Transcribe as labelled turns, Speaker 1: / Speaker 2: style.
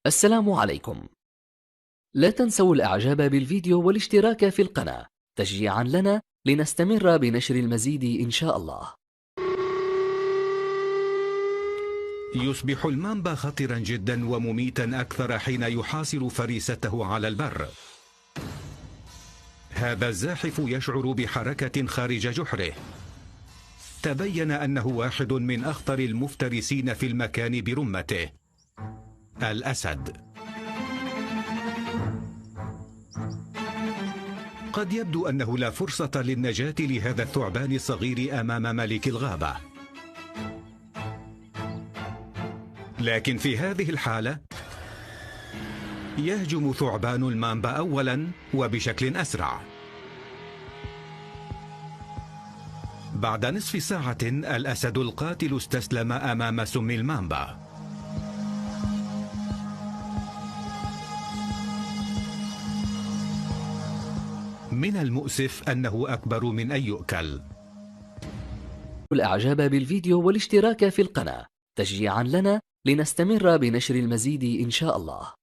Speaker 1: السلام عليكم. لا تنسوا الإعجاب بالفيديو والاشتراك في القناة تشجيعا لنا لنستمر بنشر المزيد إن شاء الله.
Speaker 2: يصبح المامبا خطرا جدا ومميتا أكثر حين يحاصر فريسته على البر. هذا الزاحف يشعر بحركة خارج جحره. تبين أنه واحد من أخطر المفترسين في المكان برمته، الأسد. قد يبدو أنه لا فرصة للنجاة لهذا الثعبان الصغير أمام ملك الغابة، لكن في هذه الحالة يهجم ثعبان المامبا أولا وبشكل أسرع. بعد نصف ساعة الأسد القاتل استسلم أمام سم المامبا. من المؤسف أنه أكبر من أن يؤكل.
Speaker 1: الإعجاب بالفيديو والاشتراك في القناة تشجيعا لنا لنستمر بنشر المزيد إن شاء الله.